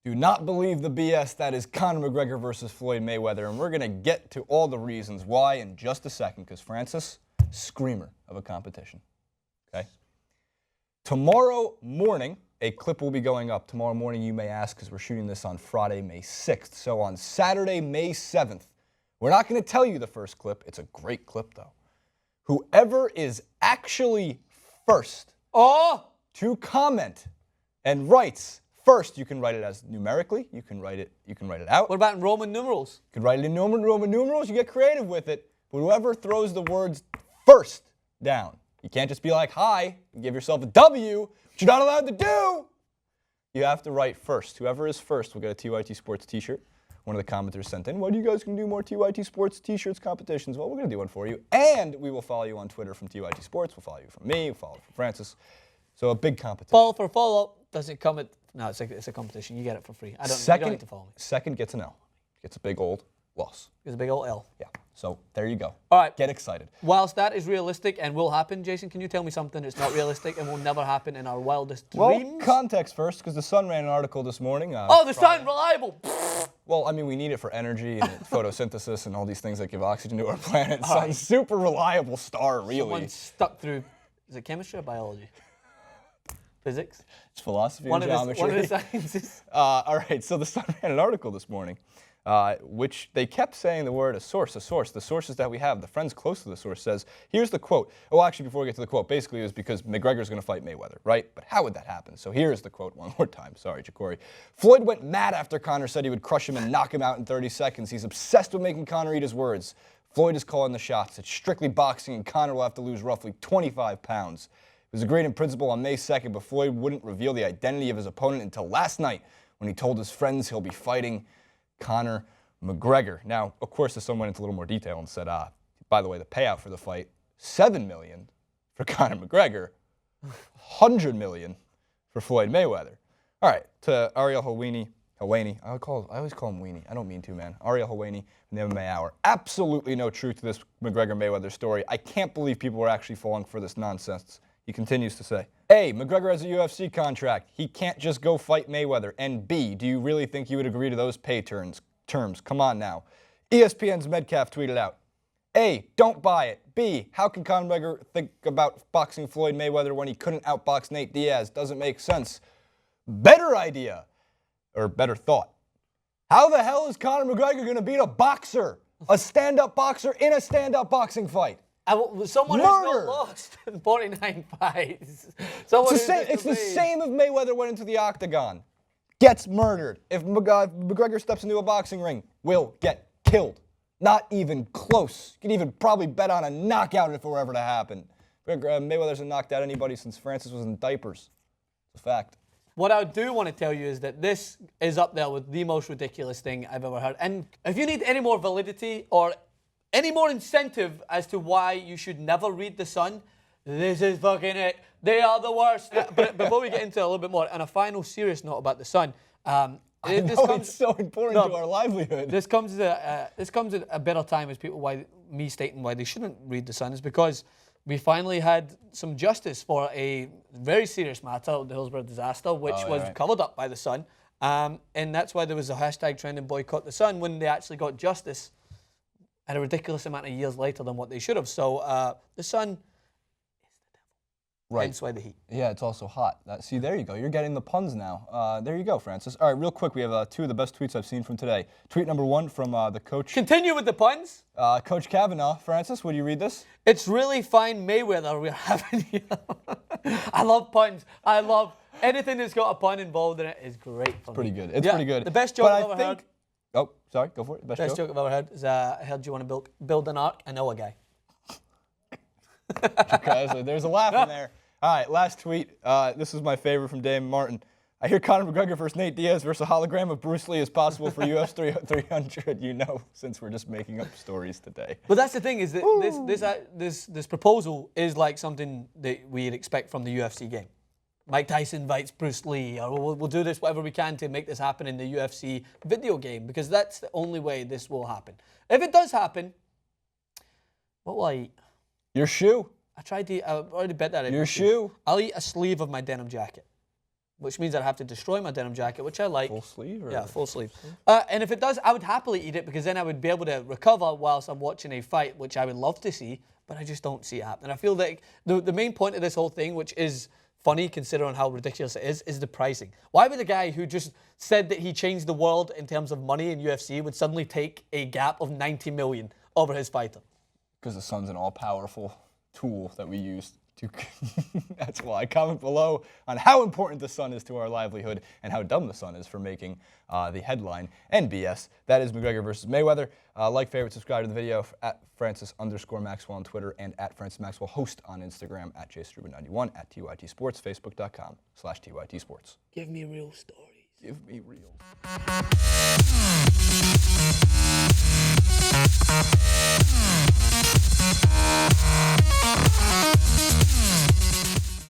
Do not believe the BS that is Conor McGregor versus Floyd Mayweather, and we're going to get to all the reasons why in just a second, because Francis, screamer of a competition. Okay? Tomorrow morning, a clip will be going up. Tomorrow morning, you may ask, because we're shooting this on Friday, May 6th. So on Saturday, May 7th, we're not going to tell you the first clip. It's a great clip, though. Whoever is actually first to comment and writes first, you can write it as numerically. You can write it out. What about in Roman numerals? You can write it in Roman numerals. You get creative with it. But whoever throws the words first down, you can't just be like, hi, and give yourself a W, which you're not allowed to do. You have to write first. Whoever is first will get a TYT Sports t-shirt. One of the commenters sent in, why do you guys can do more TYT Sports t-shirts competitions? Well, we're going to do one for you. And we will follow you on Twitter from TYT Sports. We'll follow you from me. We'll follow you from Francis. So a big competition. Follow for follow-up. Does it come at... No, it's a competition. You get it for free. You don't need to follow me. Second gets an L. Gets a big old loss. Gets a big old L. Yeah. So there you go. All right. Get excited. Whilst that is realistic and will happen, Jason, can you tell me something that's not realistic and will never happen in our wildest dreams? Well, context first, because the Sun ran an article this morning. The Sun, reliable! Well, I mean, we need it for energy and photosynthesis and all these things that give oxygen to our planet. Sun's super reliable star, really. Someone stuck through, is it chemistry or biology? Physics? It's philosophy and geometry. One of the sciences. All right, so the Sun ran an article this morning, which they kept saying the word a source. The sources that we have, the friends close to the source says, here's the quote. Oh, actually, before we get to the quote, basically it was because McGregor's going to fight Mayweather, right? But how would that happen? So here's the quote one more time. Sorry, Jacory. Floyd went mad after Conor said he would crush him and knock him out in 30 seconds. He's obsessed with making Conor eat his words. Floyd is calling the shots. It's strictly boxing, and Conor will have to lose roughly 25 pounds. It was agreed in principle on May 2nd, but Floyd wouldn't reveal the identity of his opponent until last night when he told his friends he'll be fighting Conor McGregor. Now, of course, the Sun went into a little more detail and said, by the way, the payout for the fight, $7 million for Conor McGregor, $100 million for Floyd Mayweather. All right, to Ariel Helwani. I always call him Weenie. I don't mean to, man. Ariel Helwani from the MMA Hour. Absolutely no truth to this McGregor-Mayweather story. I can't believe people are actually falling for this nonsense. He continues to say, A, McGregor has a UFC contract. He can't just go fight Mayweather. And B, do you really think he would agree to those pay terms? Come on now. ESPN's Metcalf tweeted out, A, don't buy it. B, how can Conor McGregor think about boxing Floyd Mayweather when he couldn't outbox Nate Diaz? Doesn't make sense. Better idea, or better thought. How the hell is Conor McGregor going to beat a boxer, a stand-up boxer in a stand-up boxing fight? Someone who's not lost in 49 fights. It's the same if Mayweather went into the octagon. Gets murdered. If McGregor steps into a boxing ring, will get killed. Not even close. You could even probably bet on a knockout if it were ever to happen. Mayweather hasn't knocked out anybody since Francis was in diapers. It's a fact. What I do want to tell you is that this is up there with the most ridiculous thing I've ever heard. And if you need any more validity or any more incentive as to why you should never read The Sun, this is fucking it. They are the worst. But before we get into a little bit more, and a final serious note about The Sun, it's so important to our livelihood. This comes at a better time as me stating why they shouldn't read The Sun is because we finally had some justice for a very serious matter, the Hillsborough disaster, which was covered up by The Sun. And that's why there was a hashtag trending boycott The Sun when they actually got justice at a ridiculous amount of years later than what they should have. So The Sun is the devil. Right. Hence why the heat. Yeah, it's also hot. See, there you go. You're getting the puns now. There you go, Francis. All right, real quick, we have two of the best tweets I've seen from today. Tweet number one from the coach. Continue with the puns. Coach Kavanaugh. Francis, would you read this? It's really fine Mayweather we're having here. I love puns. I love anything that's got a pun involved in it is great for me. Pretty good. It's pretty good. The best joke I've ever heard. Oh, sorry, go for it. Best joke I've ever heard is I heard you want to build an ark. I know a guy. Okay, so there's a laugh in there. All right, last tweet. This is my favorite from Damon Martin. I hear Conor McGregor versus Nate Diaz versus a hologram of Bruce Lee is possible for UFC 300. Since we're just making up stories today. But that's the thing is that this proposal is like something that we'd expect from the UFC game. Mike Tyson invites Bruce Lee, or we'll do this whatever we can to make this happen in the UFC video game, because that's the only way this will happen. If it does happen, what will I eat? Your shoe. I already bet that. Your shoe. I'll eat a sleeve of my denim jacket. which means I'd have to destroy my denim jacket, which I like. Full sleeve? Or? Yeah, full sleeve. And if it does, I would happily eat it because then I would be able to recover whilst I'm watching a fight, which I would love to see, but I just don't see it happening. I feel like the main point of this whole thing, which is funny considering how ridiculous it is the pricing. Why would a guy who just said that he changed the world in terms of money in UFC would suddenly take a gap of 90 million over his fighter? Because the sun's an all-powerful tool that we use to... That's why. Comment below on how important the sun is to our livelihood and how dumb the sun is for making the headline and BS. That is McGregor versus Mayweather. Like, favorite, subscribe to the video at Francis_Maxwell on Twitter and at Francis Maxwell host on Instagram at JStruben91 at TYT Sports, Facebook.com/TYT Sports. Give me real stories. Give me real.